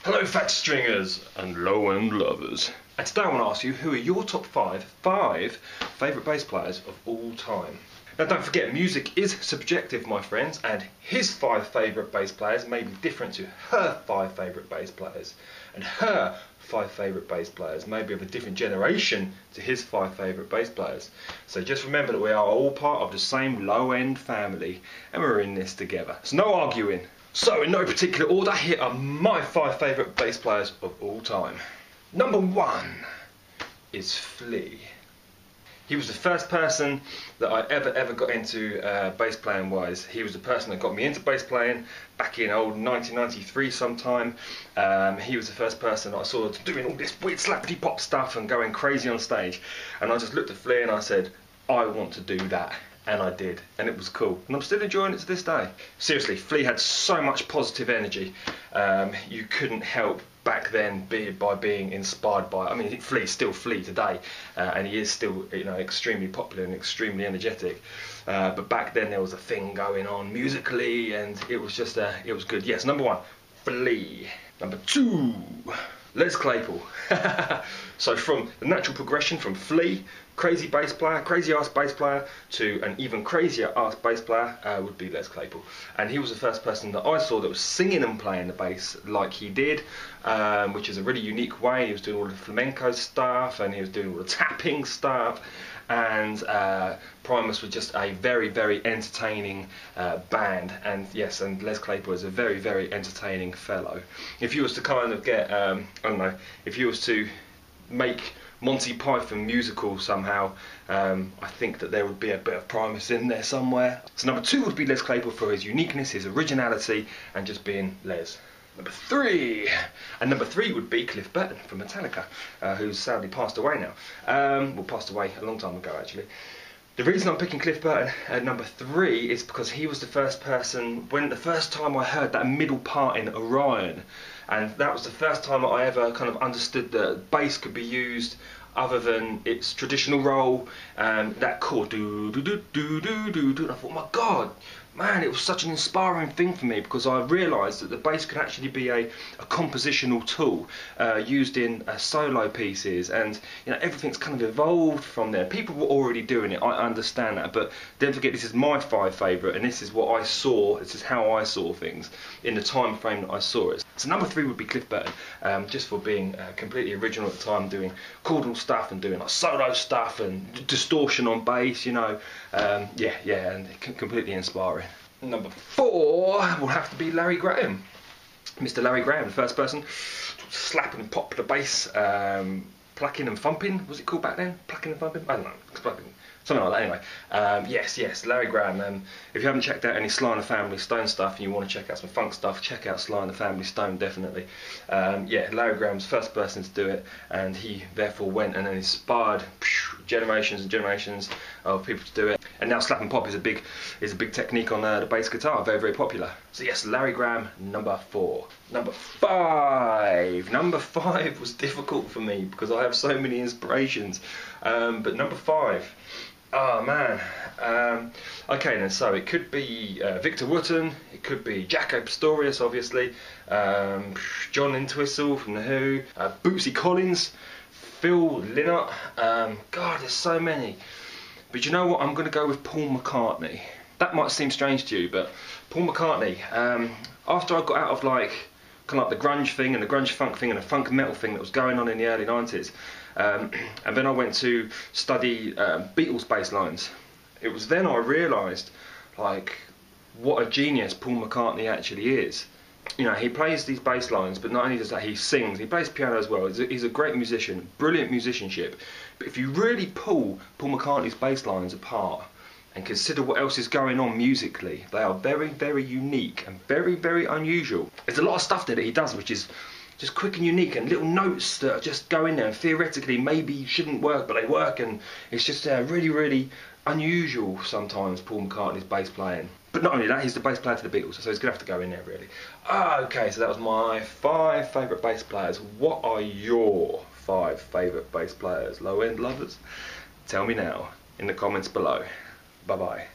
Hello fat stringers and low end lovers. And today I want to ask you, who are your top five favourite bass players of all time? Now don't forget, music is subjective, my friends, and his 5 favourite bass players may be different to her 5 favourite bass players. And her 5 favourite bass players may be of a different generation to his 5 favourite bass players. So just remember that we are all part of the same low-end family and we're in this together. So no arguing. So in no particular order, here are my 5 favourite bass players of all time. Number 1 is Flea. He was the first person that I ever got into bass playing wise. He was the person that got me into bass playing back in old 1993 sometime. He was the first person that I saw doing all this weird slappity pop stuff and going crazy on stage. And I just looked at Flea and I said, I want to do that. And I did, and it was cool, and I'm still enjoying it to this day. Seriously, Flea had so much positive energy. You couldn't help back then by being inspired by it. I mean, Flea's still Flea today, and he is still, extremely popular and extremely energetic. But back then there was a thing going on musically, and it was just it was good. Yes, number 1, Flea. Number 2, Les Claypool. So from the natural progression from Flea, crazy bass player, crazy ass bass player, to an even crazier ass bass player would be Les Claypool. And he was the first person that I saw that was singing and playing the bass like he did, which is a really unique way. He was doing all the flamenco stuff and he was doing all the tapping stuff. And Primus was just a very entertaining band, and yes, and Les Claypool is a very entertaining fellow. If you was to kind of get, I don't know, if you was to make Monty Python musical somehow, I think that there would be a bit of Primus in there somewhere. So number 2 would be Les Claypool for his uniqueness, his originality, and just being Les. Number 3, and number 3 would be Cliff Burton from Metallica, who's sadly passed away now. Well, passed away a long time ago actually. The reason I'm picking Cliff Burton at number 3 is because he was the first person, when the first time I heard that middle part in Orion, and that was the first time that I ever kind of understood that bass could be used other than its traditional role, that chord, do do do do do do do. And I thought, my God, man, it was such an inspiring thing for me, because I realised that the bass could actually be a compositional tool used in solo pieces, and everything's kind of evolved from there. People were already doing it, I understand that, but don't forget, this is my 5 favourite, and this is what I saw, this is how I saw things in the time frame that I saw it. So number 3 would be Cliff Burton, just for being completely original at the time, doing chordal stuff and doing like solo stuff and distortion on bass, yeah, and completely inspiring. Number 4 will have to be Larry Graham. Mr. Larry Graham, the first person to slap and pop the bass, plucking and thumping, was it called back then? Plucking and thumping? I don't know, plucking, something like that anyway. Yes, Larry Graham. If you haven't checked out any Sly and the Family Stone stuff and you want to check out some funk stuff, check out Sly and the Family Stone, definitely. Yeah, Larry Graham's the first person to do it, and he therefore went and inspired generations and generations of people to do it. And now slap and pop is a big technique on the bass guitar, very popular. So yes, Larry Graham, number 4. Number 5. Number 5 was difficult for me because I have so many inspirations. But number 5. Oh man. Okay then, so it could be Victor Wooten, it could be Jaco Pastorius, obviously, John Entwistle from The Who, Bootsy Collins, Phil Lynott. God, there's so many. But you know what? I'm going to go with Paul McCartney. That might seem strange to you, but Paul McCartney. After I got out of kind of like the grunge thing and the grunge funk thing and the funk metal thing that was going on in the early 90s, and then I went to study Beatles bass lines. It was then I realised what a genius Paul McCartney actually is. He plays these bass lines, but not only does that, he sings, he plays piano as well. He's a great musician, brilliant musicianship. But if you really pull Paul McCartney's bass lines apart and consider what else is going on musically, they are very unique and very unusual. There's a lot of stuff that he does which is just quick and unique, and little notes that just go in there and theoretically maybe shouldn't work, but they work, and it's just really unusual sometimes, Paul McCartney's bass playing. But not only that, he's the bass player to the Beatles, so he's going to have to go in there really. Okay, so that was my 5 favourite bass players. What are your 5 favourite bass players, low-end lovers? Tell me now in the comments below. Bye bye.